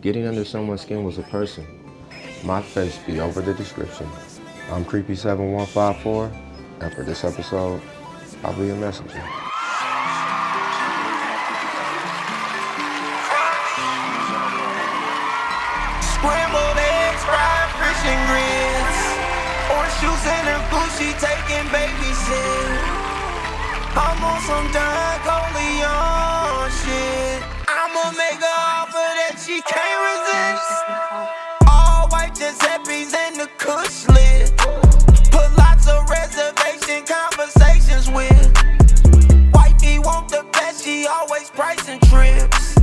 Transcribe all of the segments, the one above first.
getting under someone's skin was a person, my face be over the description. I'm Creepy7154, and for this episode, I'll be a messenger. Scrambled eggs, fried fish and grits. Orange juice and a Gucci taking baby shit. I'm on some Don Corleone shit. I'ma make her offer that she can't resist. All white Giuseppe's and the Kush lit. Put lots of reservation conversations with. Wifey want the best, she always pricing trips.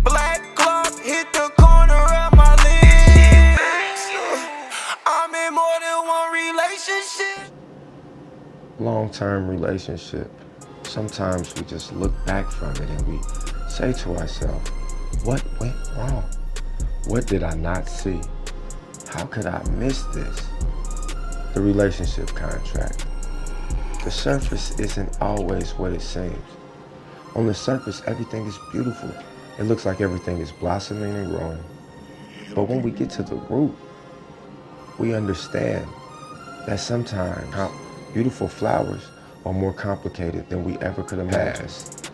Black club hit the corner of my lips. I'm in more than one relationship. Long-term relationship. Sometimes we just look back from it and we say to ourselves, what went wrong? What did I not see? How could I miss this? The relationship contract. The surface isn't always what it seems. On the surface, everything is beautiful. It looks like everything is blossoming and growing. But when we get to the root, we understand that sometimes beautiful flowers are more complicated than we ever could imagine.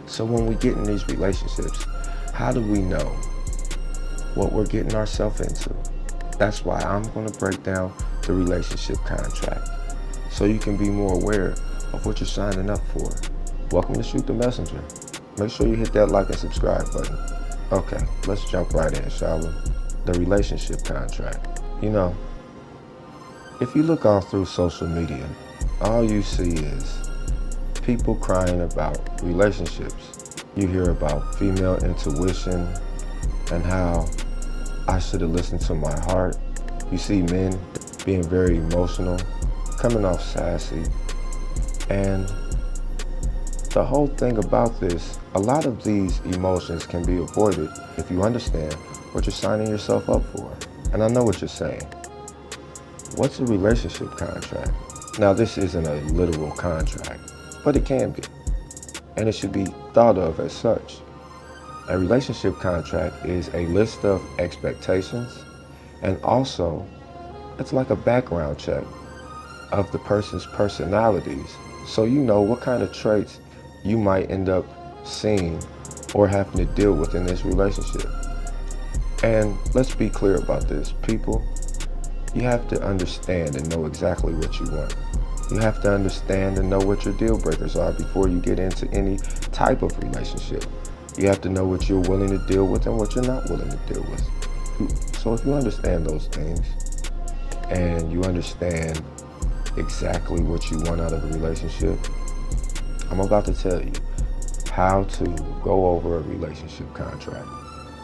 So when we get in these relationships, how do we know what we're getting ourselves into? That's why I'm going to break down the relationship contract so you can be more aware of what you're signing up for. Welcome to Shoot the Messenger. Make sure you hit that like and subscribe button. Okay, let's jump right in, shall we? The relationship contract. You know, if you look all through social media, all you see is people crying about relationships. You hear about female intuition and how I should have listened to my heart. You see men being very emotional, coming off sassy. And the whole thing about this, a lot of these emotions can be avoided if you understand what you're signing yourself up for. And I know what you're saying. What's a relationship contract? Now, this isn't a literal contract, but it can be. And it should be thought of as such. A relationship contract is a list of expectations, and also it's like a background check of the person's personalities, so you know what kind of traits you might end up seeing or having to deal with in this relationship. And let's be clear about this, people. You have to understand and know exactly what you want. You have to understand and know what your deal breakers are before you get into any type of relationship. You have to know what you're willing to deal with and what you're not willing to deal with. So if you understand those things and you understand exactly what you want out of a relationship, I'm about to tell you how to go over a relationship contract.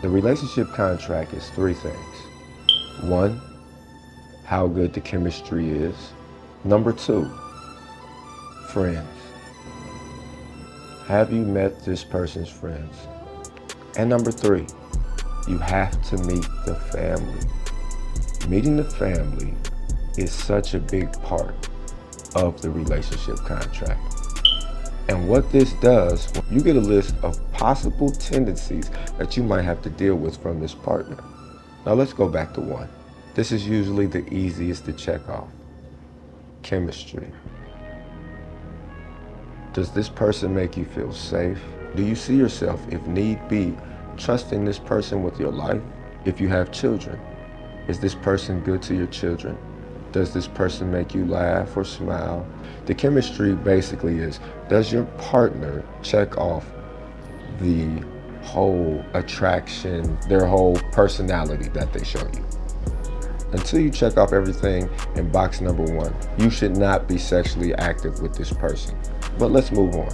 The relationship contract is 3 things. 1, how good the chemistry is. Number 2, friends. Have you met this person's friends? And number 3, you have to meet the family. Meeting the family is such a big part of the relationship contract. And what this does, you get a list of possible tendencies that you might have to deal with from this partner. Now let's go back to 1. This is usually the easiest to check off. Chemistry. Does this person make you feel safe? Do you see yourself, if need be, trusting this person with your life? If you have children, is this person good to your children? Does this person make you laugh or smile? The chemistry basically is, does your partner check off the whole attraction, their whole personality that they show you? Until you check off everything in box number 1, you should not be sexually active with this person. But let's move on.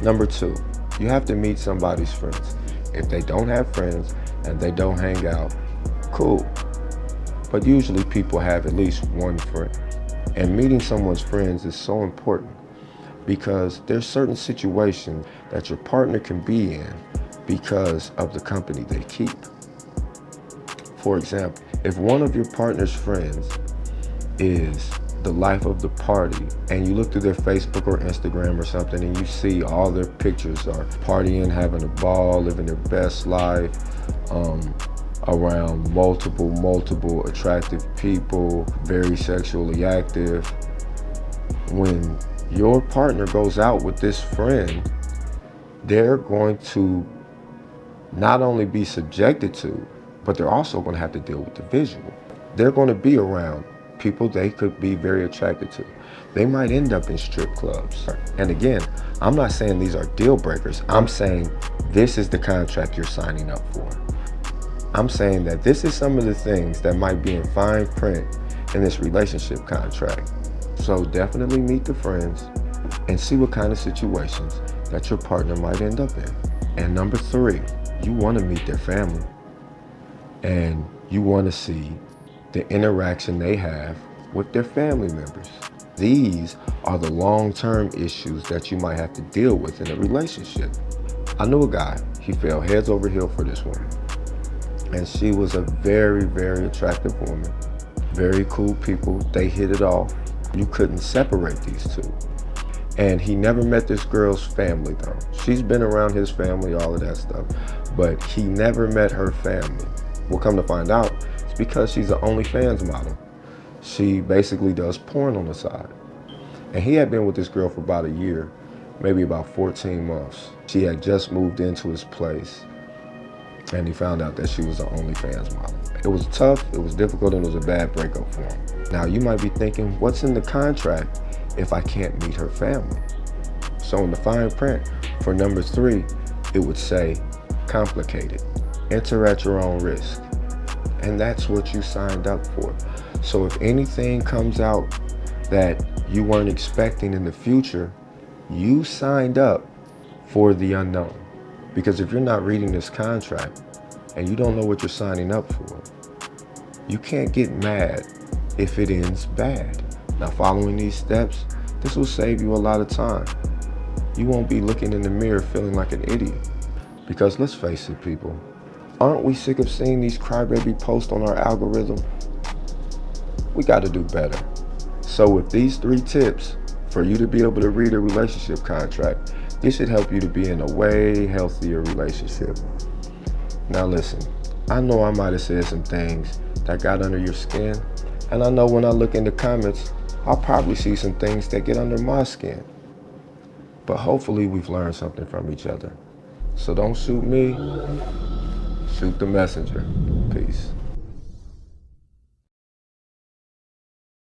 Number 2, you have to meet somebody's friends. If they don't have friends and they don't hang out, cool. But usually people have at least one friend. And meeting someone's friends is so important because there's certain situations that your partner can be in because of the company they keep. For example, if one of your partner's friends is the life of the party and you look through their Facebook or Instagram or something and you see all their pictures are partying, having a ball, living their best life, around multiple attractive people, very sexually active. When your partner goes out with this friend, they're going to not only be subjected to, but they're also going to have to deal with the visual. They're going to be around people they could be very attracted to. They might end up in strip clubs. And again, I'm not saying these are deal breakers. I'm saying this is the contract you're signing up for. I'm saying that this is some of the things that might be in fine print in this relationship contract. So definitely meet the friends and see what kind of situations that your partner might end up in. And number 3, you want to meet their family. And you want to see the interaction they have with their family members. These are the long-term issues that you might have to deal with in a relationship. I knew a guy, he fell heads over heels for this woman. And she was a very attractive woman. Very cool people, they hit it off. You couldn't separate these two. And he never met this girl's family though. She's been around his family, all of that stuff, but he never met her family. We'll come to find out, it's because she's an OnlyFans model. She basically does porn on the side. And he had been with this girl for about a year, maybe about 14 months. She had just moved into his place and he found out that she was an OnlyFans model. It was tough, it was difficult, and it was a bad breakup for him. Now you might be thinking, what's in the contract if I can't meet her family? So in the fine print for number 3, it would say complicated. Enter at your own risk. And that's what you signed up for. So if anything comes out that you weren't expecting in the future, you signed up for the unknown. Because if you're not reading this contract and you don't know what you're signing up for, you can't get mad if it ends bad. Now following these steps, this will save you a lot of time. You won't be looking in the mirror feeling like an idiot. Because let's face it, people, aren't we sick of seeing these crybaby posts on our algorithm? We got to do better. So with these 3 tips, for you to be able to read a relationship contract, this should help you to be in a way healthier relationship. Now listen, I know I might have said some things that got under your skin, and I know when I look in the comments, I'll probably see some things that get under my skin. But hopefully we've learned something from each other. So don't shoot me, shoot the messenger. Peace.